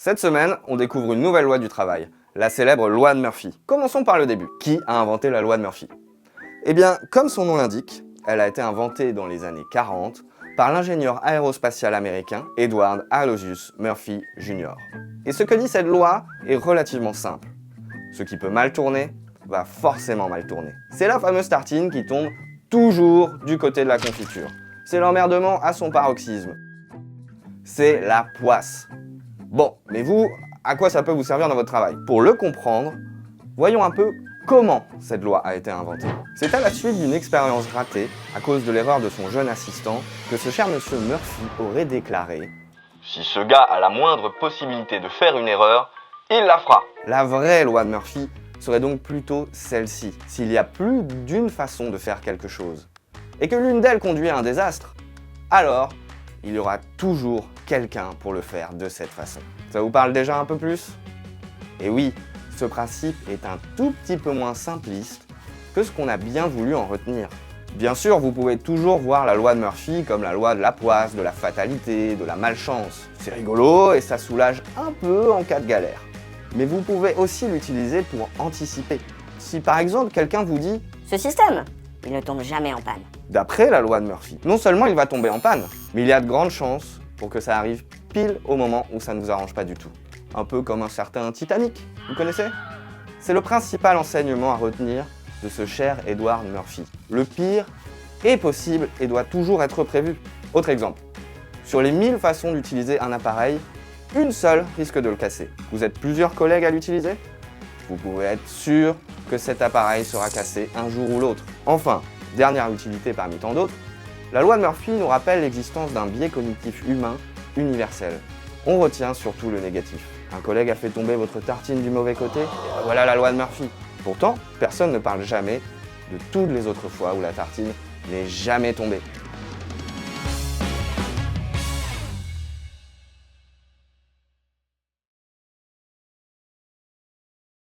Cette semaine, on découvre une nouvelle loi du travail, la célèbre loi de Murphy. Commençons par le début. Qui a inventé la loi de Murphy? Eh bien, comme son nom l'indique, elle a été inventée dans les années 40 par l'ingénieur aérospatial américain Edward Aloysius Murphy Jr. Et ce que dit cette loi est relativement simple. Ce qui peut mal tourner, va forcément mal tourner. C'est la fameuse tartine qui tombe toujours du côté de la confiture. C'est l'emmerdement à son paroxysme. C'est la poisse. Bon, mais vous, à quoi ça peut vous servir dans votre travail? Pour le comprendre, voyons un peu comment cette loi a été inventée. C'est à la suite d'une expérience ratée, à cause de l'erreur de son jeune assistant, que ce cher monsieur Murphy aurait déclaré « Si ce gars a la moindre possibilité de faire une erreur, il la fera ». La vraie loi de Murphy serait donc plutôt celle-ci. S'il y a plus d'une façon de faire quelque chose, et que l'une d'elles conduit à un désastre, alors il y aura toujours quelqu'un pour le faire de cette façon. Ça vous parle déjà un peu plus? Et oui, ce principe est un tout petit peu moins simpliste que ce qu'on a bien voulu en retenir. Bien sûr, vous pouvez toujours voir la loi de Murphy comme la loi de la poisse, de la fatalité, de la malchance. C'est rigolo et ça soulage un peu en cas de galère. Mais vous pouvez aussi l'utiliser pour anticiper. Si par exemple quelqu'un vous dit « Ce système, il ne tombe jamais en panne ». D'après la loi de Murphy, non seulement il va tomber en panne, mais il y a de grandes chances pour que ça arrive pile au moment où ça ne vous arrange pas du tout. Un peu comme un certain Titanic, vous connaissez? C'est le principal enseignement à retenir de ce cher Edward Murphy. Le pire est possible et doit toujours être prévu. Autre exemple, sur les 1000 façons d'utiliser un appareil, une seule risque de le casser. Vous êtes plusieurs collègues à l'utiliser? Vous pouvez être sûr que cet appareil sera cassé un jour ou l'autre. Enfin, dernière utilité parmi tant d'autres, la loi de Murphy nous rappelle l'existence d'un biais cognitif humain universel. On retient surtout le négatif. Un collègue a fait tomber votre tartine du mauvais côté, et voilà la loi de Murphy. Pourtant, personne ne parle jamais de toutes les autres fois où la tartine n'est jamais tombée.